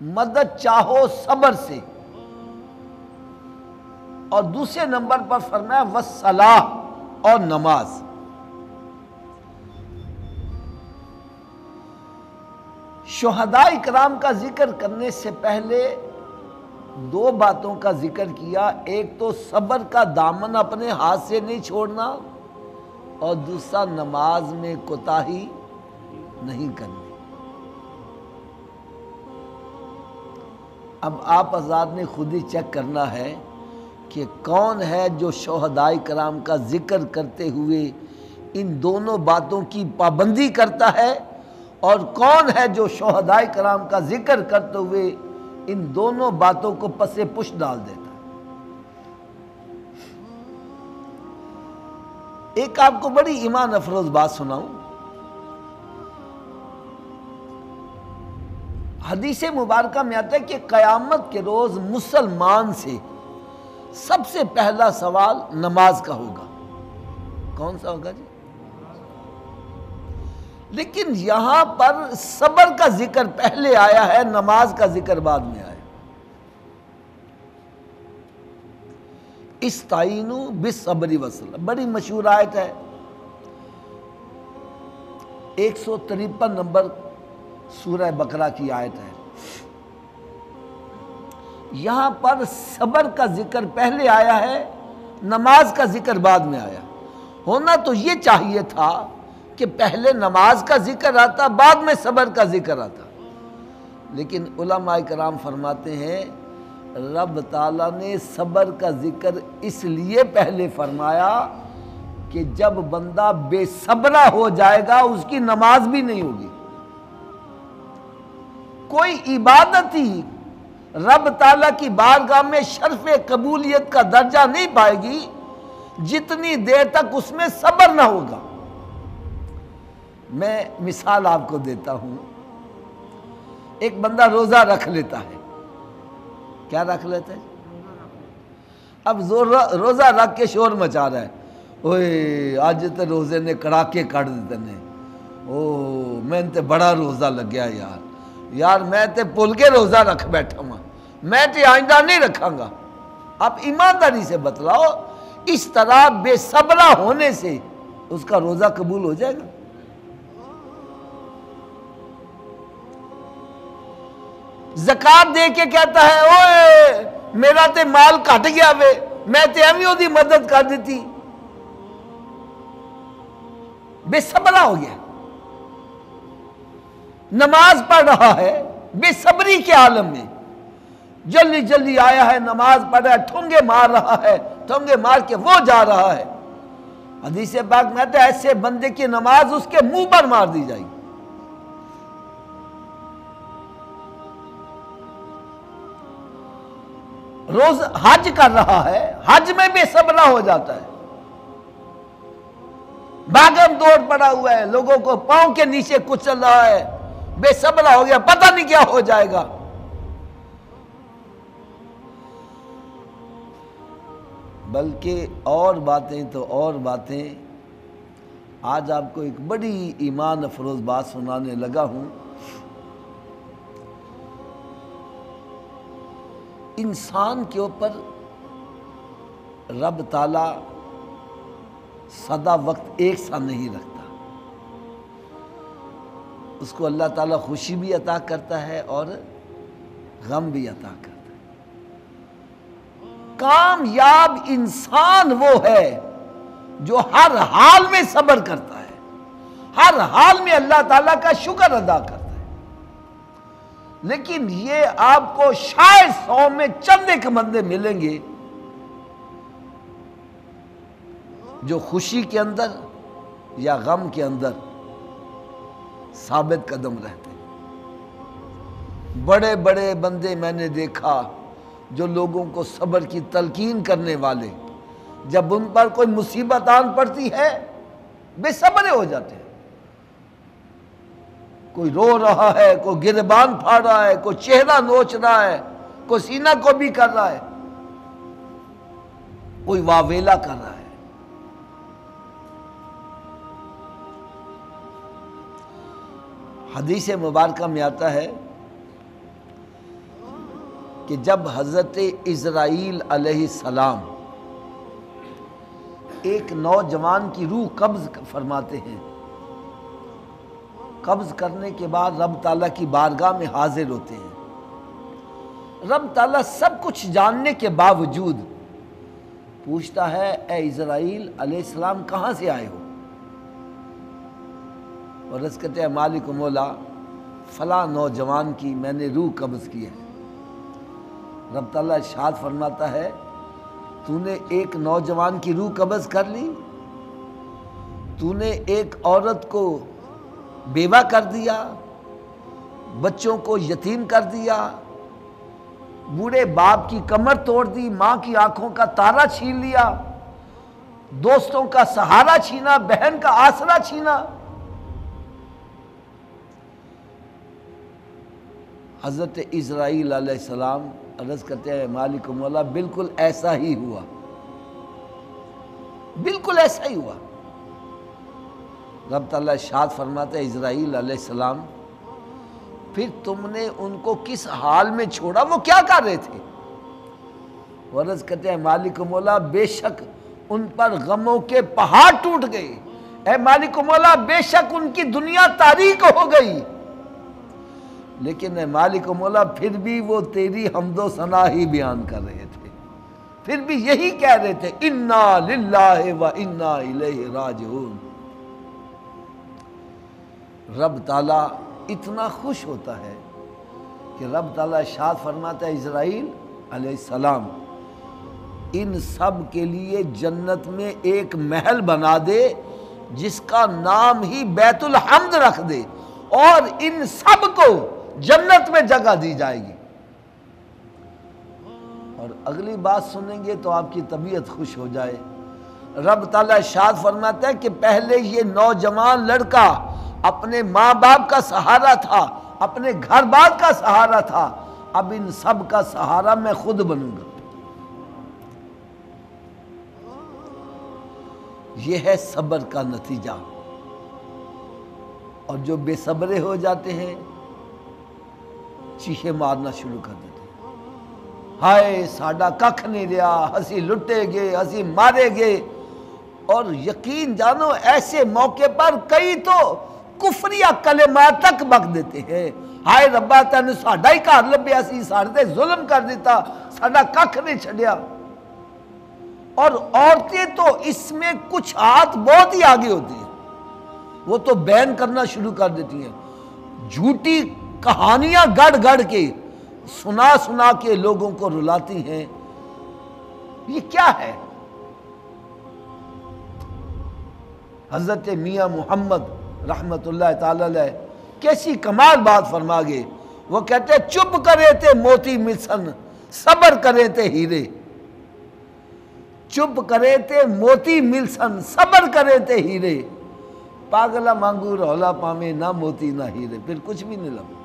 مدد چاہو صبر سے، اور دوسرے نمبر پر فرمایا والصلاۃ اور نماز۔ شہداء کرام کا ذکر کرنے سے پہلے دو باتوں کا ذکر کیا، ایک تو صبر کا دامن اپنے ہاتھ سے نہیں چھوڑنا، اور دوسرا نماز میں کوتاہی نہیں کرنی۔ اب آپ حضرات نے خود ہی چیک کرنا ہے کہ کون ہے جو شہداء کرام کا ذکر کرتے ہوئے ان دونوں باتوں کی پابندی کرتا ہے، اور کون ہے جو شہداء کرام کا ذکر کرتے ہوئے ان دونوں باتوں کو پس پش ڈال دیتا ہے۔ ایک آپ کو بڑی ایمان افروز بات سناؤں۔ حدیث مبارکہ میں آتا ہے کہ قیامت کے روز مسلمان سے سب سے پہلا سوال نماز کا ہوگا۔ کون سا ہوگا جی؟ لیکن یہاں پر صبر کا ذکر پہلے آیا ہے، نماز کا ذکر بعد میں آیا۔ استعینوا بالصبر والصلاۃ، بڑی مشہور آیت ہے، 153 نمبر سورہ بقرہ کی آیت ہے۔ یہاں پر صبر کا ذکر پہلے آیا ہے، نماز کا ذکر بعد میں آیا۔ ہونا تو یہ چاہیے تھا کہ پہلے نماز کا ذکر آتا، بعد میں صبر کا ذکر آتا، لیکن علماء کرام فرماتے ہیں رب تعالیٰ نے صبر کا ذکر اس لیے پہلے فرمایا کہ جب بندہ بے صبرہ ہو جائے گا اس کی نماز بھی نہیں ہوگی، کوئی عبادت ہی رب تعالیٰ کی بارگاہ میں شرف قبولیت کا درجہ نہیں پائے گی جتنی دیر تک اس میں صبر نہ ہوگا۔ میں مثال آپ کو دیتا ہوں، ایک بندہ روزہ رکھ لیتا ہے، کیا رکھ لیتا ہے؟ اب روزہ رکھ کے شور مچا رہا ہے، اوے آج تے روزے نے کڑاکے کٹ دیتے نے، او میں تے بڑا روزہ لگ گیا یار میں تے پل کے روزہ رکھ بیٹھا ہوں، میں تے آئندہ نہیں رکھاں گا۔ آپ ایمانداری سے بتلاؤ، اس طرح بے صبرہ ہونے سے اس کا روزہ قبول ہو جائے گا؟ زکات دے کے کہتا ہے اوے میرا تے مال کٹ گیا وے، میں تے ایویں دی مدد کر دیتی، بے صبرہ ہو گیا۔ نماز پڑھ رہا ہے بے صبری کے عالم میں، جلدی جلدی آیا ہے، نماز پڑھ رہا ہے، ٹھونگے مار رہا ہے، ٹھونگے مار کے وہ جا رہا ہے۔ حدیث پاک میں آتا ہے ایسے بندے کی نماز اس کے منہ پر مار دی جائے گی۔ روز حج کر رہا ہے، حج میں بے صبرہ ہو جاتا ہے، بھاگم دوڑ پڑا ہوا ہے، لوگوں کو پاؤں کے نیچے کچل رہا ہے، بے صبرہ ہو گیا، پتہ نہیں کیا ہو جائے گا۔ بلکہ اور باتیں تو اور باتیں، آج آپ کو ایک بڑی ایمان افروز بات سنانے لگا ہوں۔ انسان کے اوپر رب تعالیٰ سدا وقت ایک سا نہیں رکھتا، اس کو اللہ تعالیٰ خوشی بھی عطا کرتا ہے اور غم بھی عطا کرتا ہے۔ کامیاب انسان وہ ہے جو ہر حال میں صبر کرتا ہے، ہر حال میں اللہ تعالیٰ کا شکر ادا کرتا ہے۔ لیکن یہ آپ کو شاید 100 میں چند ایک بندے ملیں گے جو خوشی کے اندر یا غم کے اندر ثابت قدم رہتے ہیں۔ بڑے بڑے بندے میں نے دیکھا جو لوگوں کو صبر کی تلقین کرنے والے، جب ان پر کوئی مصیبت آن پڑتی ہے بے صبر ہو جاتے ہیں۔ کوئی رو رہا ہے، کوئی گریبان پھاڑ رہا ہے، کوئی چہرہ نوچ رہا ہے، کوئی سینہ کو بھی کر رہا ہے، کوئی واویلا کر رہا ہے۔ حدیث مبارکہ میں آتا ہے کہ جب حضرت اسرائیل علیہ السلام ایک نوجوان کی روح قبض فرماتے ہیں، قبض کرنے کے بعد رب تعالیٰ کی بارگاہ میں حاضر ہوتے ہیں، رب تعالیٰ سب کچھ جاننے کے باوجود پوچھتا ہے اے اسرائیل علیہ السلام کہاں سے آئے ہو؟ اور عرض کرتے ہیں مالک و مولا فلاں نوجوان کی میں نے روح قبض کی ہے۔ رب تعالیٰ ارشاد فرماتا ہے تو نے ایک نوجوان کی روح قبض کر لی، تو نے ایک عورت کو بیوہ کر دیا، بچوں کو یتیم کر دیا، بوڑھے باپ کی کمر توڑ دی، ماں کی آنکھوں کا تارا چھین لیا، دوستوں کا سہارا چھینا، بہن کا آسرا چھینا۔ حضرت اسرائیل علیہ السلام عرض کرتے ہیں مالک و مولا بالکل ایسا ہی ہوا، بالکل ایسا ہی ہوا۔ رب تعالیٰ ارشاد فرماتا ہے اسرائیل علیہ السلام پھر تم نے ان کو کس حال میں چھوڑا، وہ کیا کر رہے تھے؟ وہ عرض کرتے ہیں مالک و مولا بے شک ان پر غموں کے پہاڑ ٹوٹ گئے، اے مالک و مولا بے شک ان کی دنیا تاریک ہو گئی، لیکن اے مالک و مولا پھر بھی وہ تیری حمد و ثنا ہی بیان کر رہے تھے، پھر بھی یہی کہہ رہے تھے انا للہ و انا الیہ راجعون۔ رب تعالیٰ اتنا خوش ہوتا ہے کہ رب تعالیٰ ارشاد فرماتا ہے اسرائیل علیہ السلام ان سب کے لیے جنت میں ایک محل بنا دے جس کا نام ہی بیت الحمد رکھ دے، اور ان سب کو جنت میں جگہ دی جائے گی۔ اور اگلی بات سنیں گے تو آپ کی طبیعت خوش ہو جائے۔ رب تعالیٰ ارشاد فرماتا ہے کہ پہلے یہ نوجوان لڑکا اپنے ماں باپ کا سہارا تھا، اپنے گھر بار کا سہارا تھا، اب ان سب کا سہارا میں خود بنوں گا۔ یہ ہے صبر کا نتیجہ۔ اور جو بے صبرے ہو جاتے ہیں چیخے مارنا شروع کر دیتے ہیں، ہائے ساڈا ککھ نہیں رہا، ہسی لٹے گئے، ہسی مارے گئے۔ اور یقین جانو ایسے موقع پر کئی تو کفریہ کلمات تک بک دیتے ہیں، ہائے ربا تینوں ساڈا ہی گھر لبیا سی، ساڈے تے ظلم کر دیتا، ساڈا ککھ نہیں چھڈیا۔ اور عورتیں تو اس میں کچھ ہاتھ بہت ہی آگے ہوتی ہیں، وہ تو بیان کرنا شروع کر دیتی ہیں، جھوٹی کہانیاں گڑ گڑ کے سنا سنا کے لوگوں کو رلاتی ہیں۔ یہ کیا ہے؟ حضرت میاں محمد رحمت اللہ تعالی علیہ کیسی کمال بات فرما گئے، وہ کہتے ہیں چپ کرے تھے موتی ملسن صبر کرے تھے ہیرے، چپ کرے تھے موتی ملسن صبر کرے تھے ہیرے، پاگلا مانگو رولا پامے نہ موتی نہ ہیرے، پھر کچھ بھی نہیں لگا۔